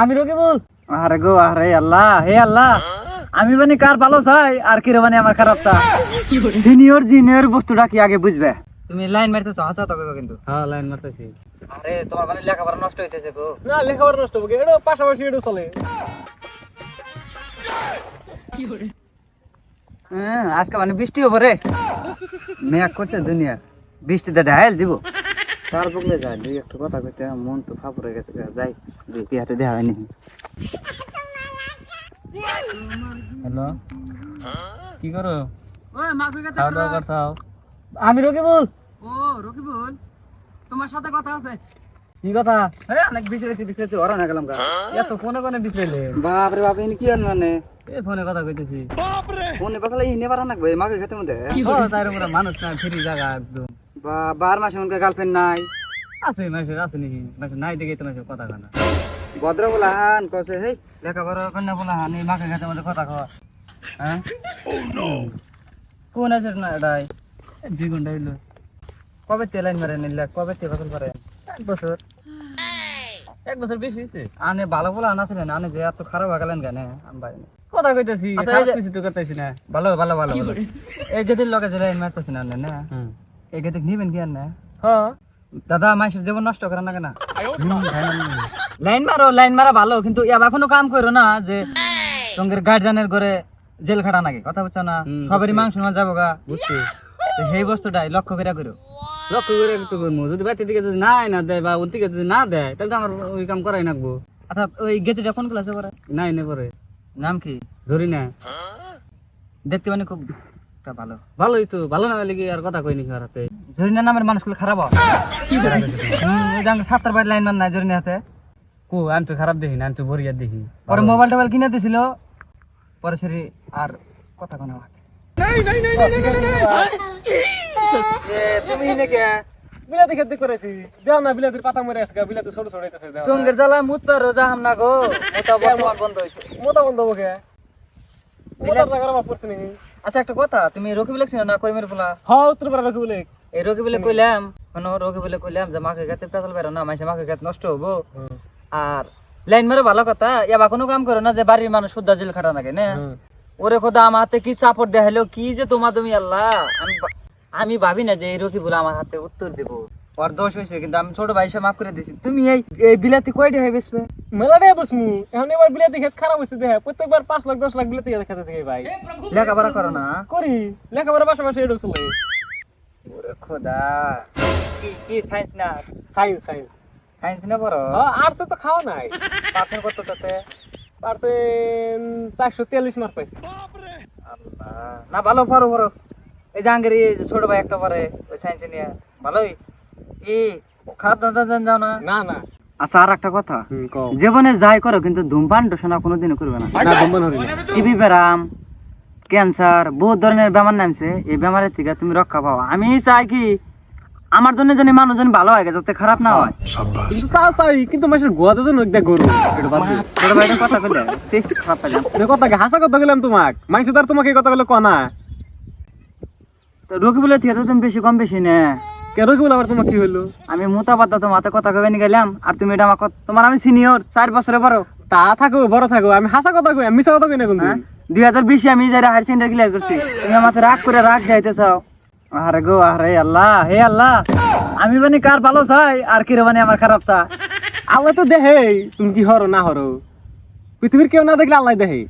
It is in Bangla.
আমি রকিবুল। আরে গো আরে আল্লাহ, হে আল্লাহ, আমি মানে কার ভালো চাই আর কি রে মানে আমার খারাপ চাই? সিনিয়র জুনিয়র বস্তুটা কি আগে বুঝবে? তুমি লাইন মারতেছো, হাঁচা তো কিন্তু। হ্যাঁ, লাইন মারতেছি। আরে তোমার মানে লেখাপড়া নষ্ট হইতেছে গো। না, লেখাপড়া নষ্ট হবে, এটা পাশাপাশি এটা চলে। হ্যাঁ, আজকে মানে বৃষ্টি হবে রে, মেঘ করছে দুনিয়া, বৃষ্টিতে ঢাইল দিব। তার বগলে যায় দুই একটু কথা কইতে মন তো ফাপ হয়ে গেছে, যাই দেখি হাতে দেখা হয়নি। হ্যালো, কি করো? ওই মা কই কথা খাওয়া দাওয়া করতাও? আমি রকিবুল। ও রকিবুল, তোমার সাথে কথা আছে। কি কথা? আরে অনেক বিছড়েছি ওরা না গেলাম গা। এত ফোনে কোনে বিছড়াইলে? বাপ রে বাপ, ইনি কি আর মানে এই ফোনে কথা কইতেছি। ফোনে কথা লাগি নেবার না গো, মাকে খেতে মধ্যে। হ্যাঁ, তাইর উপরে মানুষ না, ফ্রি জায়গা একদম। বা 12 মাসে মনকে গার্লফ্রেন্ড নাই। আছে মাসে, আছে নাকি? মাসে নাই দেখে তো মাসে কথা কয় না। ভদ্র বলাহান কইছে হেই লেখাপড়া কন্যা বলাহান এই মাকে খেতে মধ্যে কথা কয়। হ্যাঁ কোন আছে না এটাই? 2 ঘন্টা হইলো। কবে তে লাইন মারে নিলে, কবে তে ফসল করে? 1 বছর। 1 বছর বেশি হইছে। আনে ভালো বলাহান আছে না, আনে যে এত খারাপ হয়ে কেন আমি ভাই না। কথা কইতেছি, আচ্ছা, খারাপ এই যে- কিছু তো করতেছি না। ভালো ভালো ভালো ভালো। এই যেদিন লগে যে লাইন মারতেছে না না হুম। এই গেতে নিবেন কি আর না? হ্যাঁ। দাদা মাইসের জীবন নষ্ট করে না কেন? লাইন মারো, লাইন মারা ভালো, কিন্তু এবার কোনো কাম করো না যে তোমাদের গার্জিয়ানের ঘরে জেল খাটা নাকি, কথা বুঝছো না? সবারই মাংস মাছ যাবো গা, বুঝছি। তো সেই বস্তুটাই লক্ষ্য করে করো। লক্ষ্য করে একটু করবো, যদি বাড়ির দিকে যদি নাই না দেয় বা ওর দিকে যদি না দেয় তাহলে তো আমার ওই কাম করাই নাকবো। অর্থাৎ ওই গেতিটা কোন ক্লাসে পড়ে? নাই নে পরে নাম কি? ধরি না। দেখতে মানে খুব একটা ভালো। ভালোই তো, ভালো না লাগলে আর কথা কইনি কার হাতে। জরিনা নামের মানুষগুলো খারাপ হয়। ওই যে আমার 7টার বাইরে লাইন মান নাই জরিনা হাতে। কো আমি তো খারাপ দেখি না, আমি তো বরিয়ার দেখি। পরে মোবাইল টোবাইল কিনে দিছিল, পরে সেরি আর কথা কোনো তুমি নাকি বিলাতি খেতে করেছি, দেও না বিলাতির পাতা মরে আসছে, বিলাতি ছোট ছোট হইতেছে। দেও চঙ্গের জ্বালা মুত পার রোজা হামনা গো, মোটা বর্তমান বন্ধ হইছে। মোটা বন্ধ বকে মোটা টাকার অভাব পড়ছে নাকি? আচ্ছা একটা কথা, তুমি রকিব লাগছিল না করিমের পোলা? হ্যাঁ, উত্তর পাড়া রাখি বলে। এই রকিবলে কইলাম, মানে রকিবলে কইলাম যে মাকে গাতে পেছাল বেরো না, মাইসে মাকে গাত নষ্ট হবো। আর লাইন মারে ভালো কথা, এবার কোনো কাম করো না যে বাড়ির মানুষ শুদ্ধা জেল খাটা নাকি না। ওরে খোদা আমার হাতে কি চাপড় দেখাইলো, কি যে তোমা তুমি আল্লাহ, আমি ভাবি না যে এই রকিবুল আমার হাতে উত্তর দেব। ওর দোষ হয়েছে, কিন্তু আমি ছোট ভাই মাফ করে দিছি। তুমি এই বিলাতি কয়টা হয়ে বেসবে? মেলা দেয় বসমু, এখন এবার বিলাতি খেত খারাপ হয়েছে দেখে প্রত্যেকবার 5 লাখ 10 লাখ বিলাতি খেতে থাকে ভাই। লেখাপড়া করো না? করি, লেখাপড়া পাশাপাশি এটা চলে। ওরে খোদা, কি কি সায়েন্স না? সাইন্স সাইন্স সায়েন্স না পড়ো? আর্টসে তো খাওয়া নাই। পার্সেন্ট কত তাতে? পার্সেন্ট 443 মার্ক পাইছি। আল্লাহ, না ভালো পড়ো পড়ো। এই যে আঙ্গের এই যে ছোট ভাই একটা পড়ে ওই সায়েন্স নিয়ে, ভালোই। কি খারাপ দাদা যাও না? না না। আচ্ছা আর একটা কথা, জীবনে যাই করো কিন্তু ধূমপান টোসনা কোনোদিনও করবে না। না ধূমপান হরি না। টিবি ব্যারাম, ক্যান্সার, বহুত ধরনের বেমার নামছে, এই বেমারের থেকে তুমি রক্ষা পাও। আমি চাই কি আমার জন্য জানি মানুষ জানি ভালো হয়, যাতে খারাপ না হয়। কিন্তু তাও চাই, কিন্তু মাসের গোয়াতে যেন একটা গরু এটা বাদ দে। ছোট ভাইটা কথা কইলে সে খারাপ পাইলাম। এই কথা কি হাসা কথা বললাম তোমাক? মাইসে তার তোমাকে এই কথা বলে কনা। তো রকিবুলের থেকে তো তুমি বেশি কম বেশি না। কেন কি বলে আবার তোমার কি হইলো? আমি মোতাবাদা তোমার হাতে কথা কবে নিয়ে গেলাম, আর তুমি এটা আমার তোমার আমি সিনিয়র 4 বছরে বড়। তা থাকো, বড় থাকো, আমি হাসা কথা কই, আমি মিছা কথা কই না কিন্তু। 2020 আমি যারা হায়ার সেকেন্ডারি ক্লিয়ার করছি, তুমি আমাকে রাগ করে রাগ যাইতে চাও? আরে গো আরে আল্লাহ, হে আল্লাহ, আমি মানে কার ভালো চাই আর কি রে মানে আমার খারাপ চাই? আল্লাহ তো দেখে তুমি কি হরো না হরো, পৃথিবীর কেউ না দেখলে আল্লাহ দেখে।